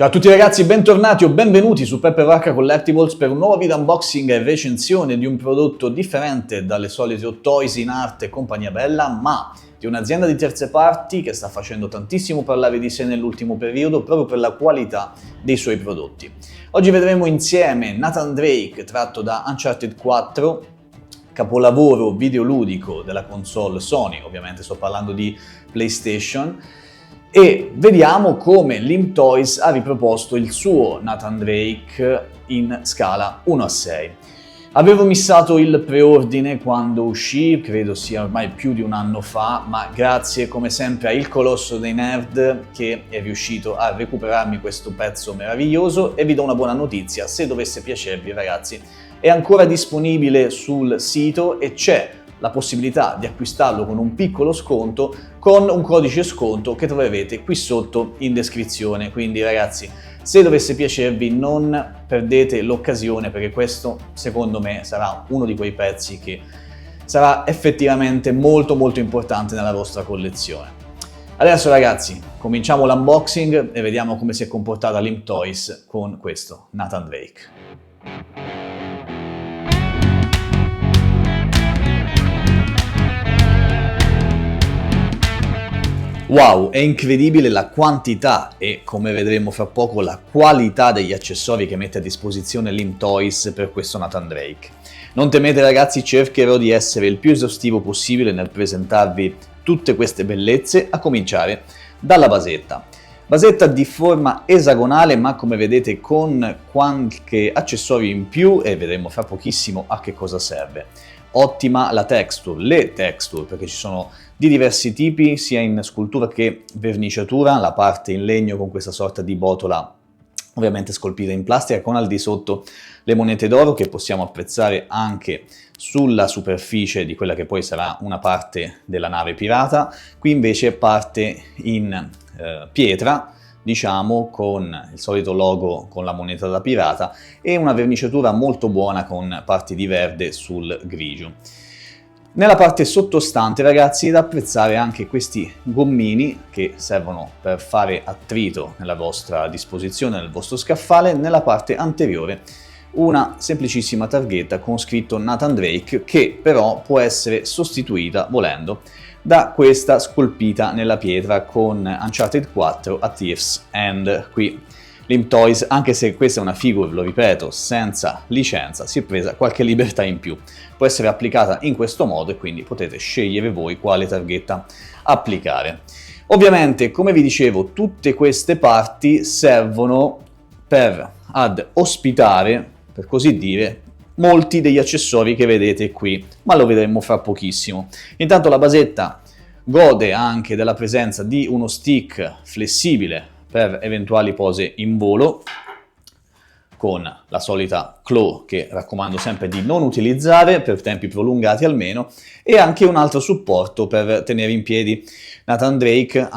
Ciao a tutti ragazzi, bentornati o benvenuti su Peppe Vacca Collectibles per un nuovo video unboxing e recensione di un prodotto differente dalle solite Hot Toys in arte e compagnia bella, ma di un'azienda di terze parti che sta facendo tantissimo parlare di sé nell'ultimo periodo proprio per la qualità dei suoi prodotti. Oggi vedremo insieme Nathan Drake tratto da Uncharted 4, capolavoro videoludico della console Sony, ovviamente sto parlando di PlayStation, e vediamo come Limb Toys ha riproposto il suo Nathan Drake in scala 1:6. Avevo missato il preordine quando uscì, credo sia ormai più di un anno fa, ma grazie come sempre a Il Colosso dei Nerd che è riuscito a recuperarmi questo pezzo meraviglioso, e vi do una buona notizia: se dovesse piacervi ragazzi è ancora disponibile sul sito e c'è la possibilità di acquistarlo con un piccolo sconto con un codice sconto che troverete qui sotto in descrizione. Quindi ragazzi, se dovesse piacervi non perdete l'occasione, perché questo secondo me sarà uno di quei pezzi che sarà effettivamente molto importante nella vostra collezione. Adesso ragazzi cominciamo l'unboxing e vediamo come si è comportata Limb Toys con questo Nathan Drake. Wow, è incredibile la quantità e, come vedremo fra poco, la qualità degli accessori che mette a disposizione Limb Toys per questo Nathan Drake. Non temete ragazzi, cercherò di essere il più esaustivo possibile nel presentarvi tutte queste bellezze, a cominciare dalla basetta. Basetta di forma esagonale, ma come vedete con qualche accessorio in più, e vedremo fra pochissimo a che cosa serve. Ottima la texture, le texture, perché ci sono di diversi tipi, sia in scultura che verniciatura, la parte in legno con questa sorta di botola ovviamente scolpita in plastica, con al di sotto le monete d'oro che possiamo apprezzare anche sulla superficie di quella che poi sarà una parte della nave pirata. Qui invece parte in pietra, diciamo, con il solito logo con la moneta da pirata e una verniciatura molto buona con parti di verde sul grigio. Nella parte sottostante ragazzi è da apprezzare anche questi gommini che servono per fare attrito nella vostra disposizione, nel vostro scaffale. Nella parte anteriore una semplicissima targhetta con scritto Nathan Drake, che però può essere sostituita volendo da questa scolpita nella pietra con Uncharted 4 A Thief's End. Qui Limb Toys, anche se questa è una figure, lo ripeto, senza licenza, si è presa qualche libertà in più. Può essere applicata in questo modo e quindi potete scegliere voi quale targhetta applicare. Ovviamente, come vi dicevo, tutte queste parti servono ad ospitare, per così dire, molti degli accessori che vedete qui, ma lo vedremo fra pochissimo. Intanto la basetta gode anche della presenza di uno stick flessibile per eventuali pose in volo, con la solita claw che raccomando sempre di non utilizzare per tempi prolungati almeno, e anche un altro supporto per tenere in piedi Nathan Drake,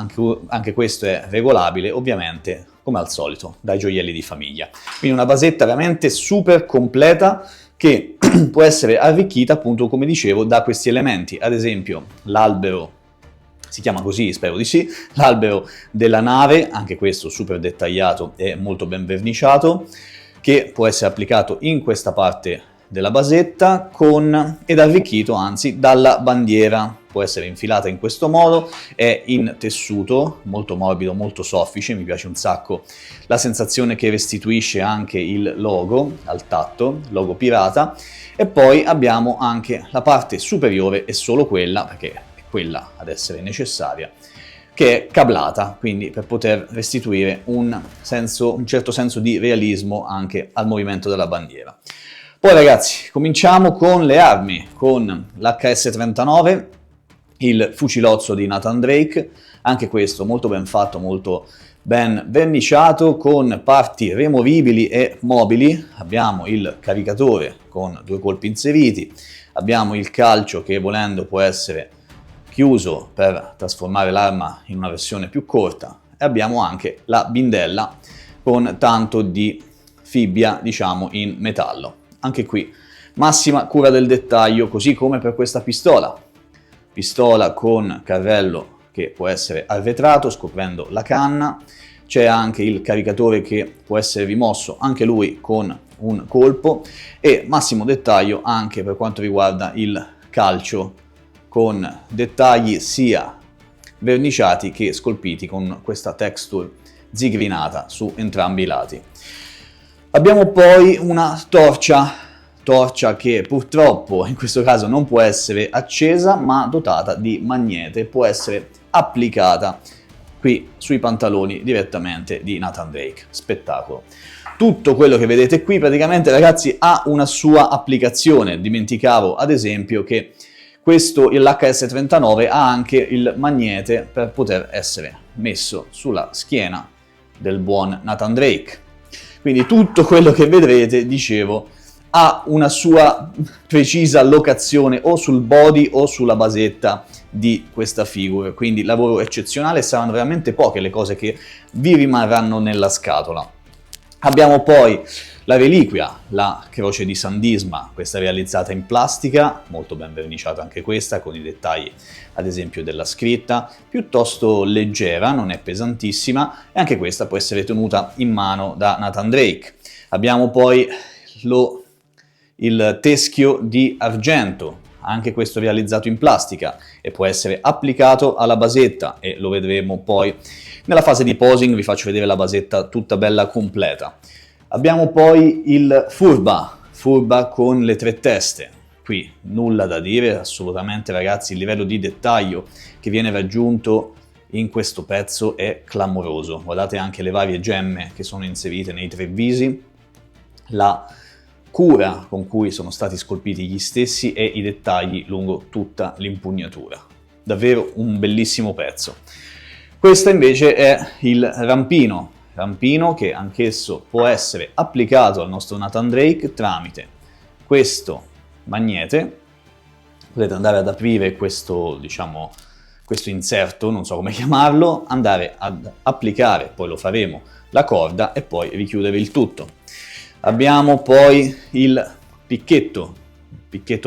anche questo è regolabile ovviamente come al solito dai gioielli di famiglia. Quindi una basetta veramente super completa che può essere arricchita appunto, come dicevo, da questi elementi, ad esempio l'albero, si chiama così, spero di sì, l'albero della nave, anche questo super dettagliato e molto ben verniciato, che può essere applicato in questa parte della basetta ed arricchito anzi dalla bandiera. Può essere infilata in questo modo, è in tessuto molto morbido, molto soffice, mi piace un sacco la sensazione che restituisce anche il logo al tatto, logo pirata. E poi abbiamo anche la parte superiore, e solo quella, perché quella ad essere necessaria, che è cablata, quindi per poter restituire un certo senso di realismo anche al movimento della bandiera. Poi ragazzi, cominciamo con le armi, con l'HS-39, il fucilozzo di Nathan Drake, anche questo molto ben fatto, molto ben verniciato, con parti removibili e mobili. Abbiamo il caricatore con 2 colpi inseriti, abbiamo il calcio che volendo può essere chiuso per trasformare l'arma in una versione più corta, e abbiamo anche la bindella con tanto di fibbia, diciamo, in metallo. Anche qui massima cura del dettaglio, così come per questa pistola con carrello che può essere arretrato scoprendo la canna. c'è anche il caricatore che può essere rimosso anche lui con un colpo, e massimo dettaglio anche per quanto riguarda il calcio, con dettagli sia verniciati che scolpiti con questa texture zigrinata su entrambi i lati. Abbiamo poi una torcia che purtroppo in questo caso non può essere accesa, ma dotata di magnete, può essere applicata qui sui pantaloni direttamente di Nathan Drake. Spettacolo! Tutto quello che vedete qui praticamente, ragazzi, ha una sua applicazione. Dimenticavo ad esempio che questo, l'HS39, ha anche il magnete per poter essere messo sulla schiena del buon Nathan Drake. Quindi tutto quello che vedrete, dicevo, ha una sua precisa locazione o sul body o sulla basetta di questa figure, quindi lavoro eccezionale, saranno veramente poche le cose che vi rimarranno nella scatola. Abbiamo poi la reliquia, la croce di San Disma, questa realizzata in plastica, molto ben verniciata anche questa, con i dettagli ad esempio della scritta, piuttosto leggera, non è pesantissima, e anche questa può essere tenuta in mano da Nathan Drake. Abbiamo poi il teschio di argento, anche questo realizzato in plastica, e può essere applicato alla basetta, e lo vedremo poi nella fase di posing, vi faccio vedere la basetta tutta bella completa. Abbiamo poi il furba con le 3 teste. Qui nulla da dire, assolutamente, ragazzi, il livello di dettaglio che viene raggiunto in questo pezzo è clamoroso. Guardate anche le varie gemme che sono inserite nei 3 visi, la cura con cui sono stati scolpiti gli stessi e i dettagli lungo tutta l'impugnatura. Davvero un bellissimo pezzo. Questo invece è il rampino che anch'esso può essere applicato al nostro Nathan Drake tramite questo magnete. Potete andare ad aprire questo, diciamo, questo inserto, non so come chiamarlo, andare ad applicare, poi lo faremo, la corda e poi richiudere il tutto. Abbiamo poi il picchetto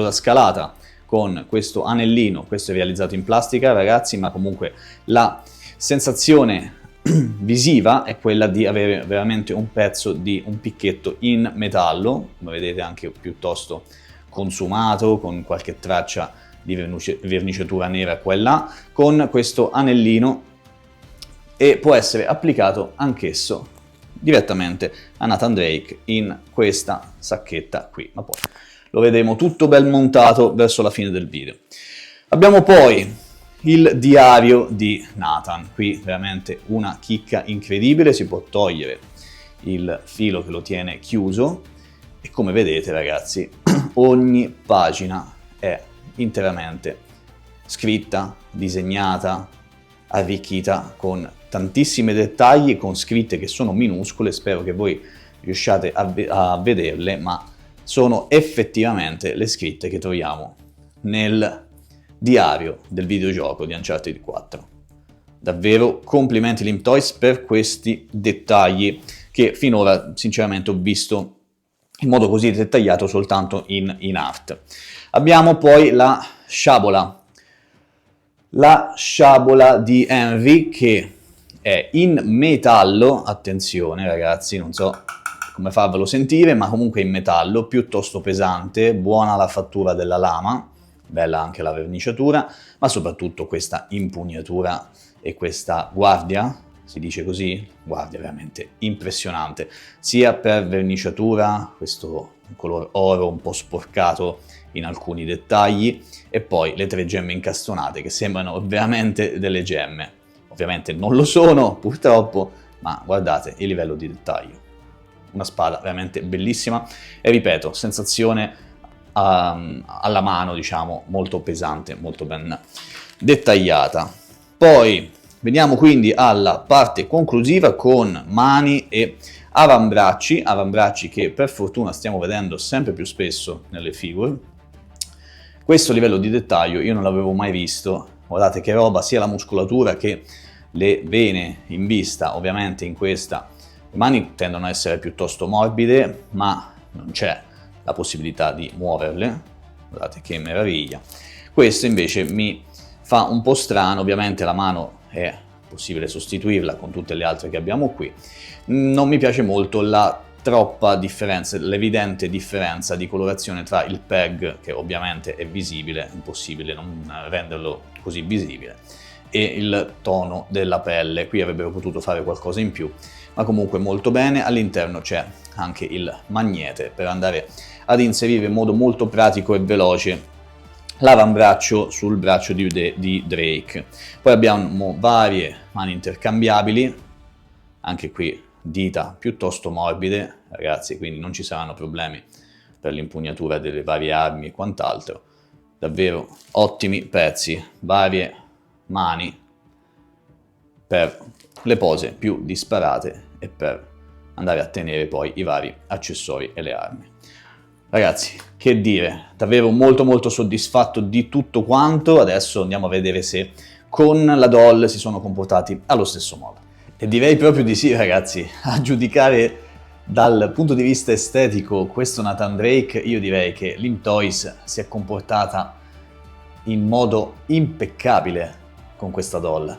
da scalata con questo anellino, questo è realizzato in plastica, ragazzi, ma comunque la sensazione visiva è quella di avere veramente un pezzo di un picchetto in metallo, come vedete anche piuttosto consumato, con qualche traccia di verniciatura nera qua e là, con questo anellino, e può essere applicato anch'esso direttamente a Nathan Drake in questa sacchetta qui, ma poi lo vedremo tutto ben montato verso la fine del video. Abbiamo poi il diario di Nathan, qui veramente una chicca incredibile, si può togliere il filo che lo tiene chiuso e come vedete, ragazzi, ogni pagina è interamente scritta, disegnata, arricchita con tantissimi dettagli, con scritte che sono minuscole, spero che voi riusciate a vederle, ma sono effettivamente le scritte che troviamo nel diario del videogioco di Uncharted 4. Davvero complimenti Limb Toys per questi dettagli che finora sinceramente ho visto in modo così dettagliato soltanto in art. Abbiamo poi la sciabola di Henry, che è in metallo, attenzione ragazzi, non so come farvelo sentire, ma comunque in metallo, piuttosto pesante, buona la fattura della lama, bella anche la verniciatura, ma soprattutto questa impugnatura e questa guardia, si dice così? Guardia veramente impressionante, sia per verniciatura, questo color oro un po' sporcato in alcuni dettagli, e poi le 3 gemme incastonate che sembrano veramente delle gemme. Ovviamente non lo sono, purtroppo, ma guardate il livello di dettaglio. Una spada veramente bellissima e, ripeto, sensazione alla mano, diciamo, molto pesante, molto ben dettagliata. Poi veniamo quindi alla parte conclusiva con mani e avambracci che per fortuna stiamo vedendo sempre più spesso nelle figure. Questo livello di dettaglio io non l'avevo mai visto, guardate che roba, sia la muscolatura che le vene in vista, ovviamente in questa le mani tendono a essere piuttosto morbide, ma non c'è la possibilità di muoverle, guardate che meraviglia. Questo invece mi fa un po' strano, ovviamente la mano è possibile sostituirla con tutte le altre che abbiamo qui. Non mi piace molto la troppa differenza, l'evidente differenza di colorazione tra il PEG, che ovviamente è visibile, impossibile non renderlo così visibile, e il tono della pelle. Qui avrebbero potuto fare qualcosa in più, ma comunque molto bene. All'interno c'è anche il magnete per andare ad inserire in modo molto pratico e veloce l'avambraccio sul braccio di Drake. Poi abbiamo varie mani intercambiabili, anche qui dita piuttosto morbide, ragazzi, quindi non ci saranno problemi per l'impugnatura delle varie armi e quant'altro. Davvero ottimi pezzi, varie mani per le pose più disparate e per andare a tenere poi i vari accessori e le armi. Ragazzi, che dire, davvero molto soddisfatto di tutto quanto. Adesso andiamo a vedere se con la doll si sono comportati allo stesso modo. E direi proprio di sì, ragazzi. A giudicare dal punto di vista estetico questo Nathan Drake, io direi che Limb Toys si è comportata in modo impeccabile con questa doll.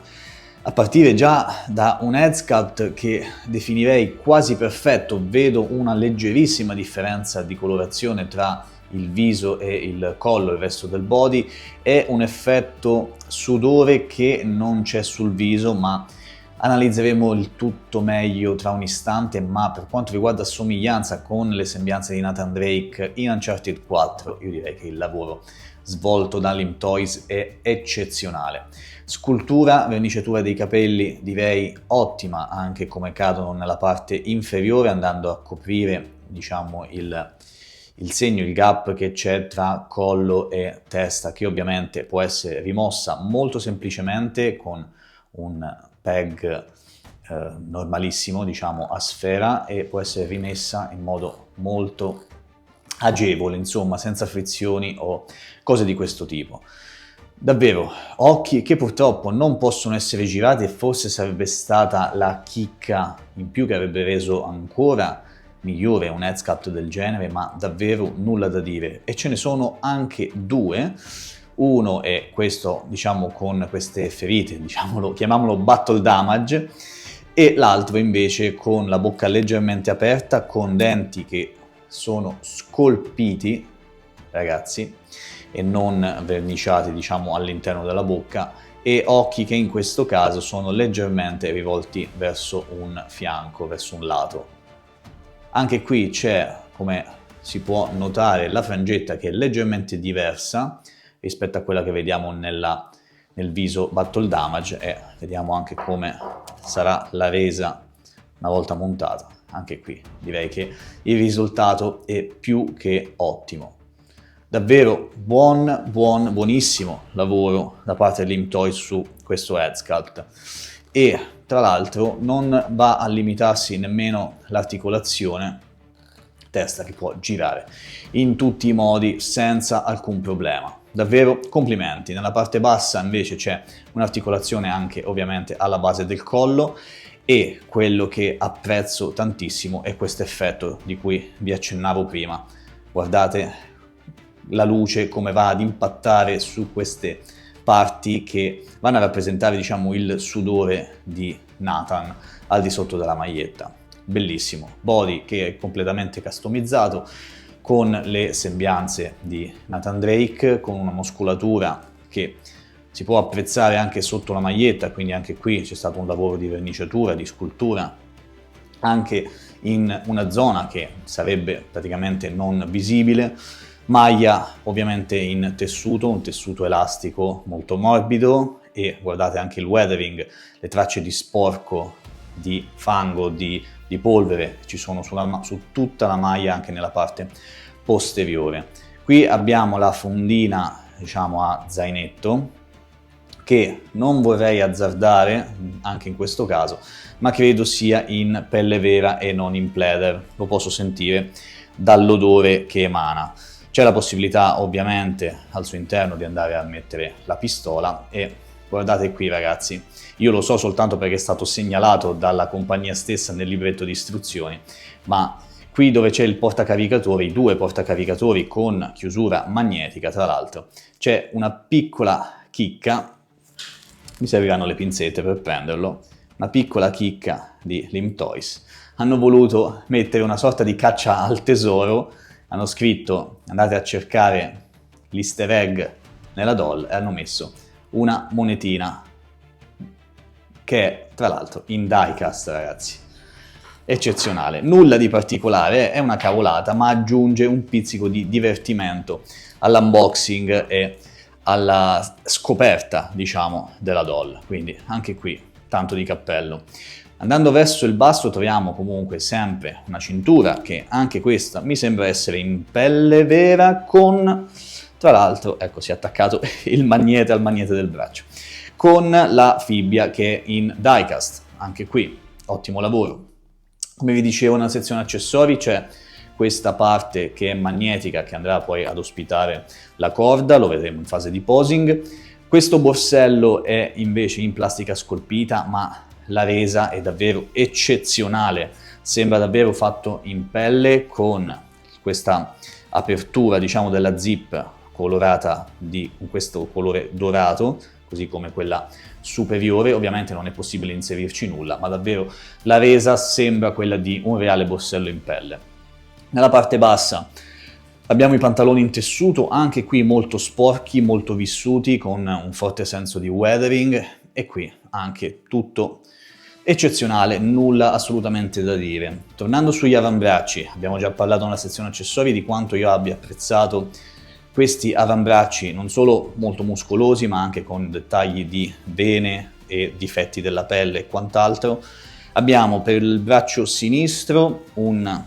A partire già da un head sculpt che definirei quasi perfetto, vedo una leggerissima differenza di colorazione tra il viso e il collo, il resto del body, è un effetto sudore che non c'è sul viso, ma analizzeremo il tutto meglio tra un istante. Ma per quanto riguarda somiglianza con le sembianze di Nathan Drake in Uncharted 4, io direi che il lavoro svolto da Limb Toys è eccezionale. Scultura, verniciatura dei capelli direi ottima, anche come cadono nella parte inferiore, andando a coprire, diciamo, il segno, il gap che c'è tra collo e testa, che ovviamente può essere rimossa molto semplicemente con un PEG normalissimo, diciamo a sfera, e può essere rimessa in modo molto agevole, insomma, senza frizioni o cose di questo tipo. Davvero, occhi che purtroppo non possono essere girati, e forse sarebbe stata la chicca in più che avrebbe reso ancora migliore un head sculpt del genere, ma davvero nulla da dire. E ce ne sono anche due. Uno è questo, diciamo, con queste ferite, diciamolo, chiamiamolo battle damage, e l'altro invece con la bocca leggermente aperta, con denti che sono scolpiti, ragazzi, e non verniciati, diciamo, all'interno della bocca, e occhi che in questo caso sono leggermente rivolti verso un fianco, verso un lato. Anche qui c'è, come si può notare, la frangetta che è leggermente diversa rispetto a quella che vediamo nel viso battle damage, e vediamo anche come sarà la resa una volta montata. Anche qui direi che il risultato è più che ottimo. Davvero buonissimo lavoro da parte di Limb Toys su questo head sculpt, e tra l'altro non va a limitarsi nemmeno l'articolazione, testa che può girare in tutti i modi senza alcun problema. Davvero complimenti. Nella parte bassa invece c'è un'articolazione anche ovviamente alla base del collo, e quello che apprezzo tantissimo è questo effetto di cui vi accennavo prima. Guardate la luce come va ad impattare su queste parti che vanno a rappresentare, diciamo, il sudore di Nathan al di sotto della maglietta. Bellissimo. Body che è completamente customizzato, con le sembianze di Nathan Drake, con una muscolatura che si può apprezzare anche sotto la maglietta, quindi anche qui c'è stato un lavoro di verniciatura, di scultura, anche in una zona che sarebbe praticamente non visibile. Maglia ovviamente in tessuto, un tessuto elastico molto morbido, e guardate anche il weathering, le tracce di sporco, di fango, di polvere ci sono su tutta la maglia, anche nella parte posteriore. Qui abbiamo la fondina, diciamo, a zainetto, che non vorrei azzardare anche in questo caso, ma credo sia in pelle vera e non in pleather. Lo posso sentire dall'odore che emana. C'è la possibilità ovviamente al suo interno di andare a mettere la pistola, e guardate qui, ragazzi, io lo so soltanto perché è stato segnalato dalla compagnia stessa nel libretto di istruzioni, ma qui dove c'è il portacaricatori, i due portacaricatori con chiusura magnetica, tra l'altro, c'è una piccola chicca mi serviranno le pinzette per prenderlo. Una piccola chicca di Lim Toys. Hanno voluto mettere una sorta di caccia al tesoro, hanno scritto andate a cercare l'easter egg nella doll e hanno messo una monetina che è tra l'altro in diecast, ragazzi. Eccezionale, nulla di particolare, è una cavolata, ma aggiunge un pizzico di divertimento all'unboxing e alla scoperta, diciamo, della doll. Quindi anche qui tanto di cappello. Andando verso il basso troviamo comunque sempre una cintura che anche questa mi sembra essere in pelle vera con, tra l'altro, ecco, si è attaccato il magnete al magnete del braccio, con la fibbia che è in diecast. Anche qui ottimo lavoro. Come vi dicevo, nella sezione accessori c'è questa parte che è magnetica che andrà poi ad ospitare la corda, lo vedremo in fase di posing. Questo borsello è invece in plastica scolpita, ma la resa è davvero eccezionale, sembra davvero fatto in pelle con questa apertura, diciamo, della zip colorata con questo colore dorato, così come quella superiore. Ovviamente non è possibile inserirci nulla, ma davvero la resa sembra quella di un reale borsello in pelle. Nella parte bassa abbiamo i pantaloni in tessuto, anche qui molto sporchi, molto vissuti, con un forte senso di weathering, e qui anche tutto eccezionale, nulla assolutamente da dire. Tornando sugli avambracci, abbiamo già parlato nella sezione accessori di quanto io abbia apprezzato questi avambracci non solo molto muscolosi, ma anche con dettagli di vene e difetti della pelle e quant'altro. Abbiamo per il braccio sinistro un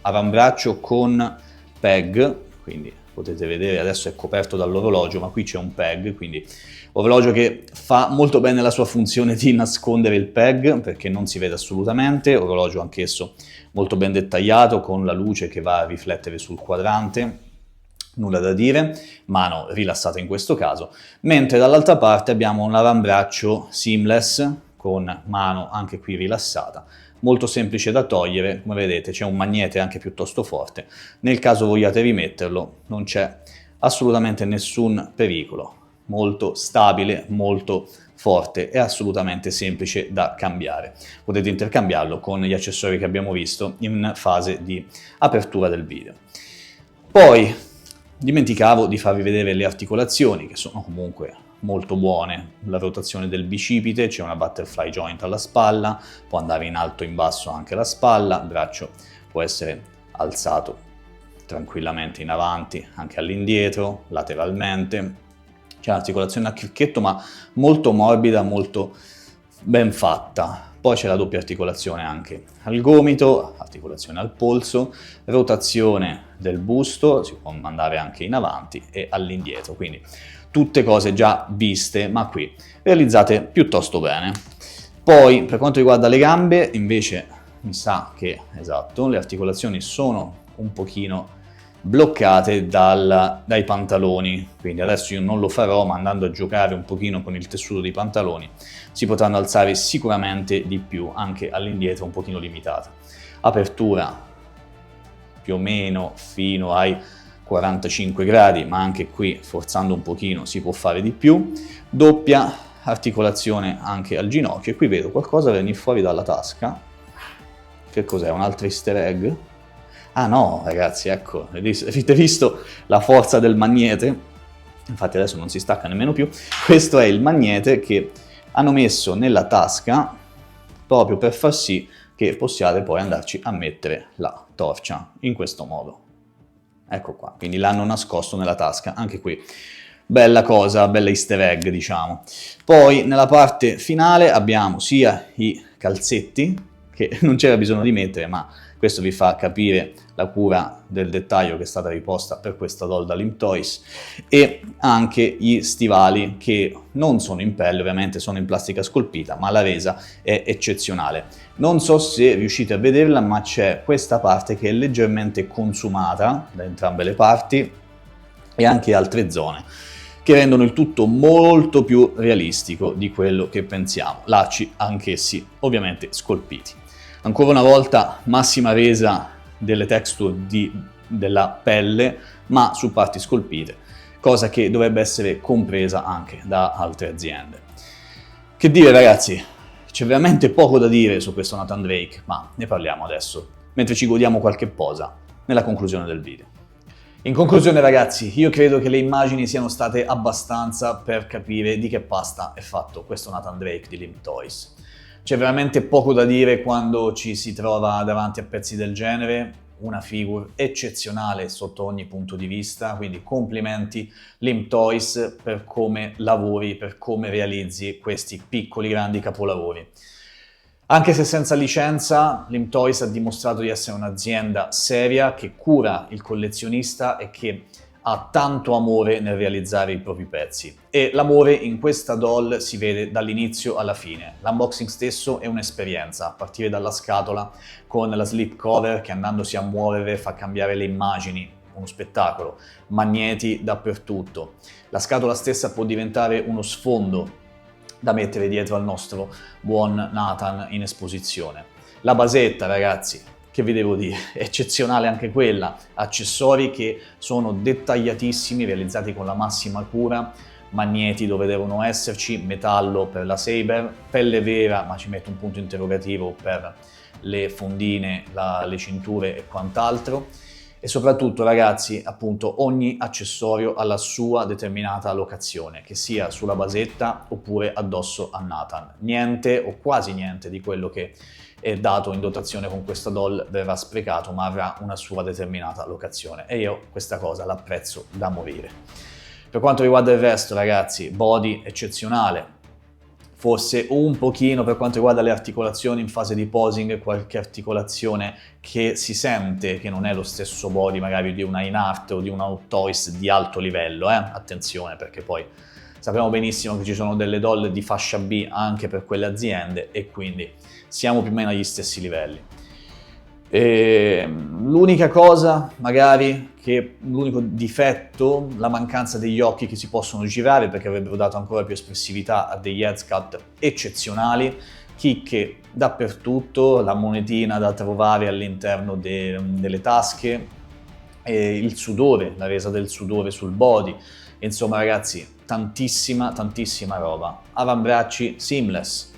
avambraccio con peg, quindi potete vedere adesso è coperto dall'orologio, ma qui c'è un peg, quindi orologio che fa molto bene la sua funzione di nascondere il peg perché non si vede assolutamente, orologio anch'esso molto ben dettagliato con la luce che va a riflettere sul quadrante. Nulla da dire, mano rilassata in questo caso, mentre dall'altra parte abbiamo un avambraccio seamless con mano anche qui rilassata, molto semplice da togliere, come vedete c'è un magnete anche piuttosto forte, nel caso vogliate rimetterlo non c'è assolutamente nessun pericolo, molto stabile, molto forte e assolutamente semplice da cambiare. Potete intercambiarlo con gli accessori che abbiamo visto in fase di apertura del video. Poi dimenticavo di farvi vedere le articolazioni che sono comunque molto buone, la rotazione del bicipite, c'è una butterfly joint alla spalla, può andare in alto e in basso anche la spalla, il braccio può essere alzato tranquillamente in avanti, anche all'indietro, lateralmente, c'è un'articolazione a cricchetto ma molto morbida, molto ben fatta. Poi c'è la doppia articolazione anche al gomito, articolazione al polso, rotazione del busto, si può andare anche in avanti e all'indietro, quindi tutte cose già viste, ma qui realizzate piuttosto bene. Poi per quanto riguarda le gambe, invece mi sa che, esatto, le articolazioni sono un pochino bloccate dai pantaloni, quindi adesso io non lo farò, ma andando a giocare un pochino con il tessuto dei pantaloni si potranno alzare sicuramente di più, anche all'indietro un pochino limitata. Apertura più o meno fino ai 45 gradi, ma anche qui forzando un pochino si può fare di più. Doppia articolazione anche al ginocchio, e qui vedo qualcosa venire fuori dalla tasca. Che cos'è? Un altro easter egg? Ah no, ragazzi, ecco, avete visto la forza del magnete? Infatti adesso non si stacca nemmeno più. Questo è il magnete che hanno messo nella tasca proprio per far sì che possiate poi andarci a mettere la torcia in questo modo. Ecco qua, quindi l'hanno nascosto nella tasca, anche qui. Bella cosa, bella easter egg, diciamo. Poi nella parte finale abbiamo sia i calzetti, che non c'era bisogno di mettere, ma questo vi fa capire la cura del dettaglio che è stata riposta per questa doll da Lim Toys, e anche gli stivali che non sono in pelle, ovviamente sono in plastica scolpita, ma la resa è eccezionale. Non so se riuscite a vederla, ma c'è questa parte che è leggermente consumata da entrambe le parti e anche altre zone che rendono il tutto molto più realistico di quello che pensiamo. Lacci anch'essi ovviamente scolpiti. Ancora una volta massima resa delle texture della pelle, ma su parti scolpite, cosa che dovrebbe essere compresa anche da altre aziende. Che dire ragazzi, c'è veramente poco da dire su questo Nathan Drake, ma ne parliamo adesso, mentre ci godiamo qualche posa nella conclusione del video. In conclusione ragazzi, io credo che le immagini siano state abbastanza per capire di che pasta è fatto questo Nathan Drake di Limp Toys. C'è veramente poco da dire quando ci si trova davanti a pezzi del genere, una figure eccezionale sotto ogni punto di vista, quindi complimenti Limp Toys per come lavori, per come realizzi questi piccoli grandi capolavori. Anche se senza licenza, Limp Toys ha dimostrato di essere un'azienda seria che cura il collezionista e che ha tanto amore nel realizzare i propri pezzi. E l'amore in questa doll si vede dall'inizio alla fine. L'unboxing stesso è un'esperienza, a partire dalla scatola con la slip cover che andandosi a muovere fa cambiare le immagini, uno spettacolo, magneti dappertutto. La scatola stessa può diventare uno sfondo da mettere dietro al nostro buon Nathan in esposizione. La basetta, ragazzi, che vi devo dire, eccezionale anche quella, accessori che sono dettagliatissimi, realizzati con la massima cura, magneti dove devono esserci, metallo per la Saber, pelle vera, ma ci metto un punto interrogativo per le fondine, le cinture e quant'altro. E soprattutto ragazzi, appunto, ogni accessorio ha la sua determinata locazione, che sia sulla basetta oppure addosso a Nathan. Niente o quasi niente di quello che è dato in dotazione con questa doll verrà sprecato, ma avrà una sua determinata locazione e io questa cosa l'apprezzo da morire. Per quanto riguarda il resto ragazzi, body eccezionale, forse un pochino per quanto riguarda le articolazioni in fase di posing, qualche articolazione che si sente che non è lo stesso body magari di una InArt o di una Hot Toys di alto livello, attenzione, perché poi sappiamo benissimo che ci sono delle doll di fascia B anche per quelle aziende e quindi siamo più o meno agli stessi livelli. L'unica cosa, magari, l'unico difetto, la mancanza degli occhi che si possono girare perché avrebbero dato ancora più espressività a degli head sculpt eccezionali, chicche dappertutto, la monetina da trovare all'interno delle tasche, il sudore, la resa del sudore sul body, insomma ragazzi, tantissima roba. Avambracci seamless.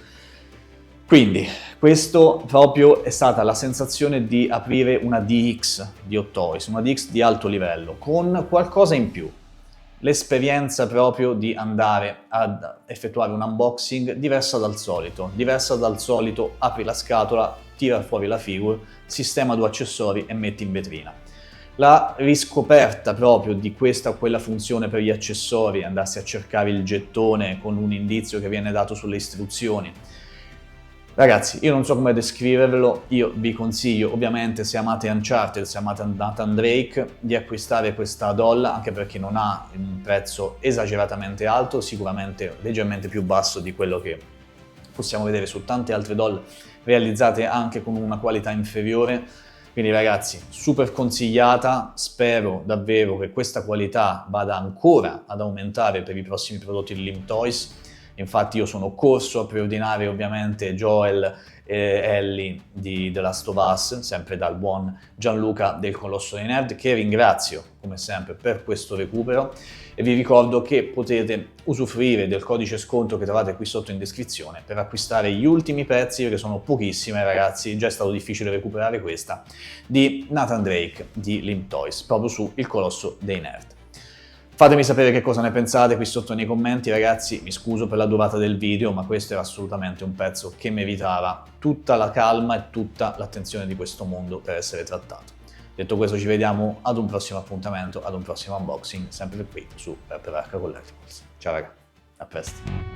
Quindi, questo proprio è stata la sensazione di aprire una DX di Hot Toys, una DX di alto livello, con qualcosa in più. L'esperienza proprio di andare ad effettuare un unboxing diversa dal solito. Apri la scatola, tira fuori la figure, sistema due accessori e metti in vetrina. La riscoperta proprio di questa o quella funzione per gli accessori, andarsi a cercare il gettone con un indizio che viene dato sulle istruzioni. Ragazzi, io non so come descriverlo, io vi consiglio ovviamente se amate Uncharted, se amate Nathan Drake, di acquistare questa doll, anche perché non ha un prezzo esageratamente alto, sicuramente leggermente più basso di quello che possiamo vedere su tante altre doll realizzate anche con una qualità inferiore. Quindi ragazzi, super consigliata, spero davvero che questa qualità vada ancora ad aumentare per i prossimi prodotti di Limp Toys. Infatti io sono corso a preordinare ovviamente Joel e Ellie di The Last of Us, sempre dal buon Gianluca del Colosso dei Nerd, che ringrazio come sempre per questo recupero e vi ricordo che potete usufruire del codice sconto che trovate qui sotto in descrizione per acquistare gli ultimi pezzi, perché sono pochissime ragazzi, già è stato difficile recuperare questa, di Nathan Drake di Limp Toys, proprio su Il Colosso dei Nerd. Fatemi sapere che cosa ne pensate qui sotto nei commenti, ragazzi, mi scuso per la durata del video, ma questo era assolutamente un pezzo che meritava tutta la calma e tutta l'attenzione di questo mondo per essere trattato. Detto questo, ci vediamo ad un prossimo appuntamento, ad un prossimo unboxing, sempre qui su Per Arca Collectibles. Ciao raga, a presto.